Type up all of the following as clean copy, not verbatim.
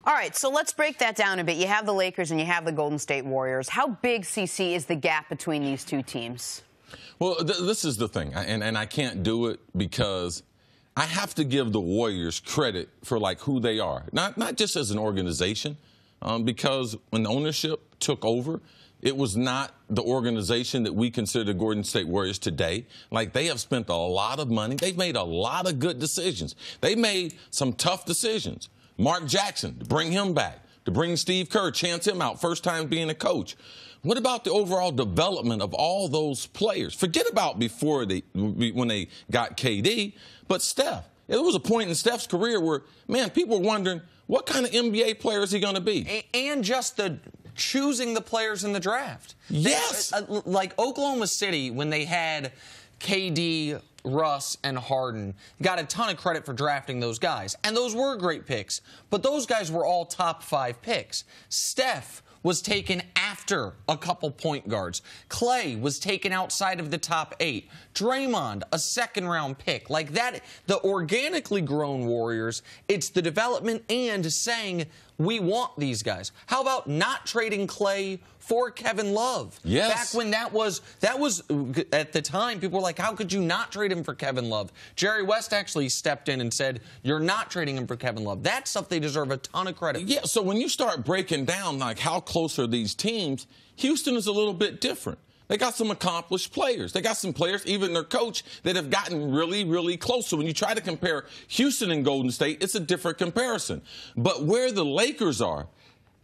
All right, so let's break that down a bit. You have the Lakers and you have the Golden State Warriors. How big, CC, is the gap between these two teams? Well, this is the thing, and I can't do it because I have to give the Warriors credit for, like, who they are. Not just as an organization, because when ownership took over, it was not the organization that we consider the Golden State Warriors today. Like, they have spent a lot of money. They've made a lot of good decisions. They made some tough decisions. Mark Jackson, to bring him back, to bring Steve Kerr, chance him out, first time being a coach. What about the overall development of all those players? Forget about before when they got KD, but Steph. There was a point in Steph's career where, man, people were wondering, what kind of NBA player is he going to be? And just the choosing the players in the draft. Yes. Like Oklahoma City, when they had KD, Russ, and Harden, got a ton of credit for drafting those guys. And those were great picks. But those guys were all top 5 picks. Steph was taken after a couple point guards. Clay was taken outside of the top 8. Draymond, a second-round pick. Like that, the organically grown Warriors, it's the development and saying, we want these guys. How about not trading Clay for Kevin Love? Yes. Back when that was at the time, people were like, how could you not trade him for Kevin Love? Jerry West actually stepped in and said, you're not trading him for Kevin Love. That's stuff they deserve a ton of credit for. Yeah, so when you start breaking down, like, how close are these teams, Houston is a little bit different. They got some accomplished players. They got some players, even their coach, that have gotten really, really close. So when you try to compare Houston and Golden State, it's a different comparison. But where the Lakers are,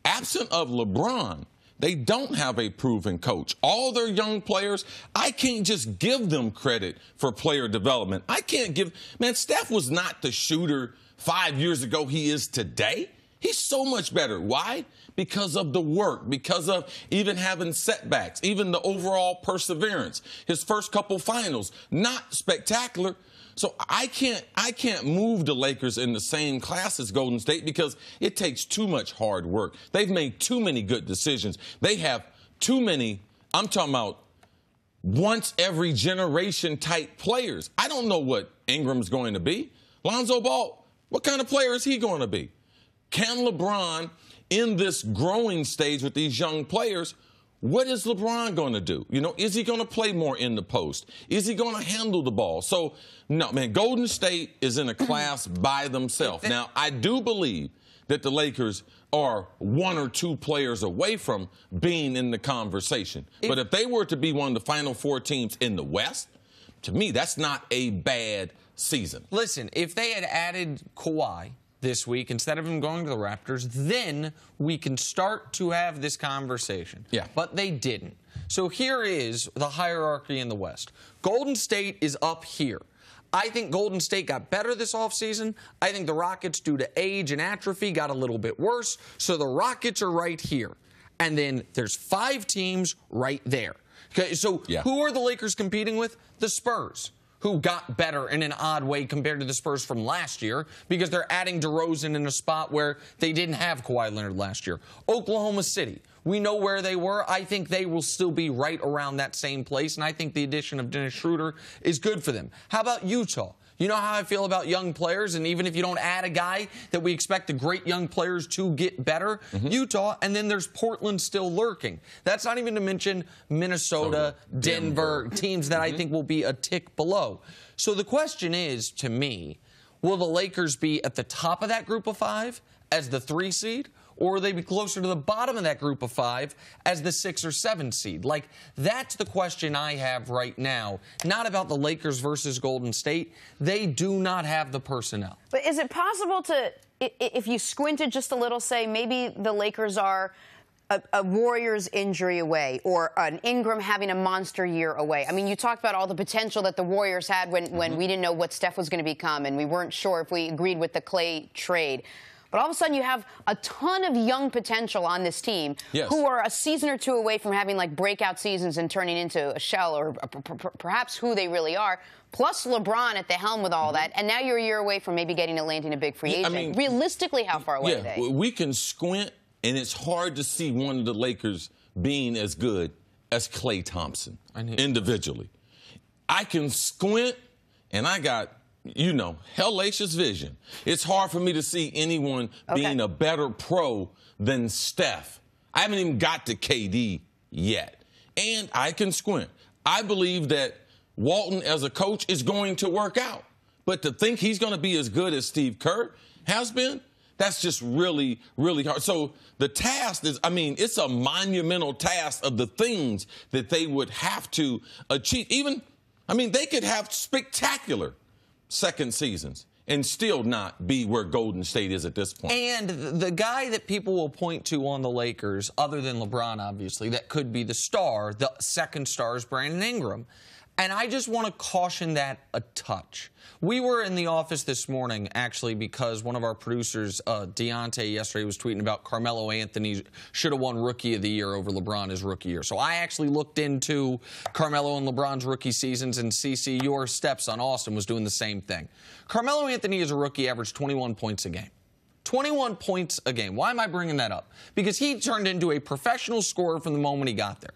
absent of LeBron, they don't have a proven coach. All their young players, I can't just give them credit for player development. I can't give, man, Steph was not the shooter 5 years ago he is today. He's so much better. Why? Because of the work, because of even having setbacks, even the overall perseverance. His first couple finals, not spectacular. So I can't move the Lakers in the same class as Golden State because it takes too much hard work. They've made too many good decisions. They have too many, I'm talking about once every generation type players. I don't know what Ingram's going to be. Lonzo Ball, what kind of player is he going to be? Can LeBron, in this growing stage with these young players, what is LeBron going to do? You know, is he going to play more in the post? Is he going to handle the ball? So, no, man, Golden State is in a class by themselves. Now, I do believe that the Lakers are 1 or 2 players away from being in the conversation. But if they were to be one of the Final 4 teams in the West, to me, that's not a bad season. Listen, if they had added Kawhi this week instead of him going to the Raptors, then we can start to have this conversation. Yeah. But they didn't. So here is the hierarchy in the West. Golden State is up here. I think Golden State got better this offseason. I think the Rockets, due to age and atrophy, got a little bit worse. So the Rockets are right here. And then there's 5 teams right there. Okay, so who are the Lakers competing with? The Spurs, who got better in an odd way compared to the Spurs from last year because they're adding DeRozan in a spot where they didn't have Kawhi Leonard last year. Oklahoma City, we know where they were. I think they will still be right around that same place, and I think the addition of Dennis Schroeder is good for them. How about Utah? You know how I feel about young players, and even if you don't add a guy that we expect the great young players to get better, Utah, and then there's Portland still lurking. That's not even to mention Minnesota, Denver, teams that I think will be a tick below. So the question is, to me, will the Lakers be at the top of that group of 5 as the 3 seed? Or will they be closer to the bottom of that group of 5 as the 6 or 7 seed? Like, that's the question I have right now. Not about the Lakers versus Golden State. They do not have the personnel. But is it possible to, if you squinted just a little, say maybe the Lakers are a Warriors injury away or an Ingram having a monster year away? I mean, you talked about all the potential that the Warriors had when we didn't know what Steph was going to become and we weren't sure if we agreed with the Clay trade. But all of a sudden, you have a ton of young potential on this team who are a season or 2 away from having, like, breakout seasons and turning into a shell or perhaps who they really are, plus LeBron at the helm with all that. And now you're a year away from maybe landing a big free agent. I mean, realistically, how far away are they? We can squint, and it's hard to see one of the Lakers being as good as Klay Thompson individually. I can squint, and I got hellacious vision. It's hard for me to see anyone being a better pro than Steph. I haven't even got to KD yet. And I can squint. I believe that Walton as a coach is going to work out. But to think he's going to be as good as Steve Kerr has been, that's just really, really hard. So the task is, it's a monumental task of the things that they would have to achieve. They could have spectacular second seasons and still not be where Golden State is at this point. And the guy that people will point to on the Lakers, other than LeBron, obviously, that could be the star, the second star, is Brandon Ingram. And I just want to caution that a touch. We were in the office this morning, actually, because one of our producers, Deontay, yesterday was tweeting about Carmelo Anthony should have won Rookie of the Year over LeBron his rookie year. So I actually looked into Carmelo and LeBron's rookie seasons, and CC, your stepson, Austin, was doing the same thing. Carmelo Anthony as a rookie averaged 21 points a game. 21 points a game. Why am I bringing that up? Because he turned into a professional scorer from the moment he got there.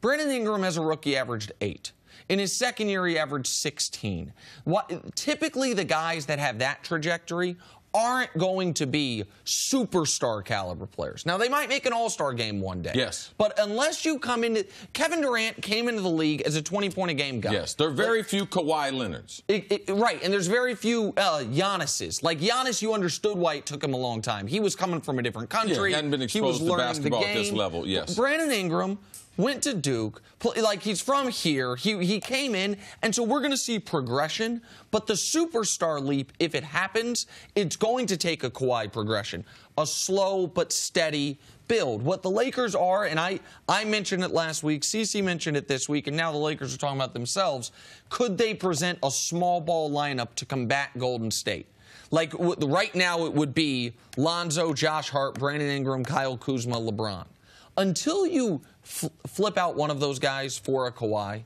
Brandon Ingram as a rookie averaged 8. In his second year, he averaged 16. Typically, the guys that have that trajectory aren't going to be superstar caliber players. Now, they might make an all-star game one day. Yes. But unless you come into... Kevin Durant came into the league as a 20-point-a-game guy. Yes, there are very few Kawhi Leonards. Right, and there's very few Giannis's. Like Giannis, you understood why it took him a long time. He was coming from a different country. Yeah, he hadn't been exposed to basketball at this level, yes. Brandon Ingram went to Duke, he's from here, he came in, and so we're going to see progression, but the superstar leap, if it happens, it's going to take a Kawhi progression, a slow but steady build. What the Lakers are, and I mentioned it last week, CC mentioned it this week, and now the Lakers are talking about themselves, could they present a small ball lineup to combat Golden State? Like right now it would be Lonzo, Josh Hart, Brandon Ingram, Kyle Kuzma, LeBron. Until you flip out one of those guys for a Kawhi,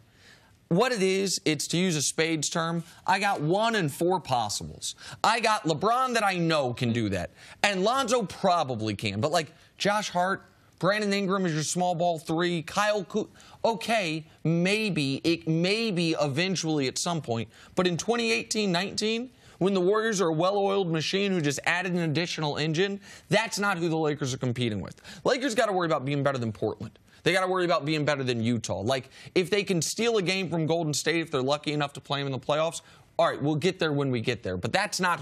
what it is, it's, to use a Spades term, I got 1 in 4 possibles. I got LeBron that I know can do that, and Lonzo probably can. But like Josh Hart, Brandon Ingram is your small ball 3, Kyle Kuzma, okay, maybe eventually at some point. But in 2018-19, when the Warriors are a well-oiled machine who just added an additional engine, that's not who the Lakers are competing with. Lakers got to worry about being better than Portland. They got to worry about being better than Utah. Like, if they can steal a game from Golden State, if they're lucky enough to play them in the playoffs, all right, we'll get there when we get there. But that's not,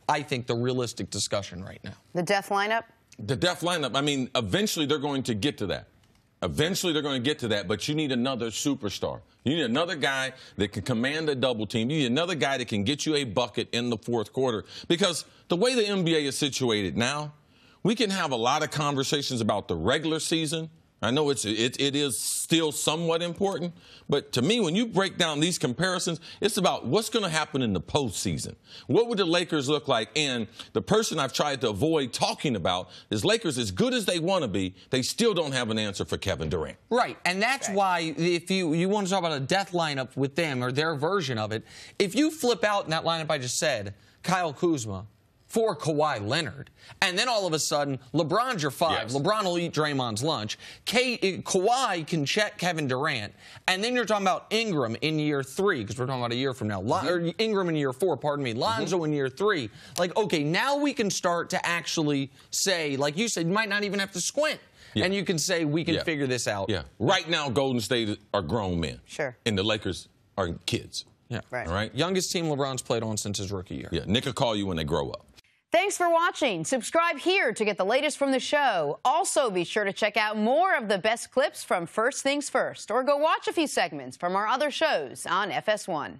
I think, the realistic discussion right now. The death lineup? The death lineup, eventually they're going to get to that. Eventually they're going to get to that, but you need another superstar. You need another guy that can command a double team. You need another guy that can get you a bucket in the fourth quarter. Because the way the NBA is situated now, we can have a lot of conversations about the regular season. I know it is still somewhat important, but to me, when you break down these comparisons, it's about what's going to happen in the postseason. What would the Lakers look like? And the person I've tried to avoid talking about is Lakers, as good as they want to be, they still don't have an answer for Kevin Durant. Right, and that's why if you want to talk about a death lineup with them or their version of it, if you flip out in that lineup I just said, Kyle Kuzma, for Kawhi Leonard. And then all of a sudden, LeBron's your 5. Yes. LeBron will eat Draymond's lunch. Kawhi can check Kevin Durant. And then you're talking about Ingram in year 3, because we're talking about a year from now. Or Ingram in year 4, pardon me. Lonzo in year 3. Like, okay, now we can start to actually say, like you said, you might not even have to squint. Yeah. And you can say, we can figure this out. Yeah. Right now, Golden State are grown men. Sure. And the Lakers are kids. Yeah. Right. All right? Youngest team LeBron's played on since his rookie year. Yeah. Nick will call you when they grow up. Thanks for watching. Subscribe here to get the latest from the show. Also, be sure to check out more of the best clips from First Things First, or go watch a few segments from our other shows on FS1.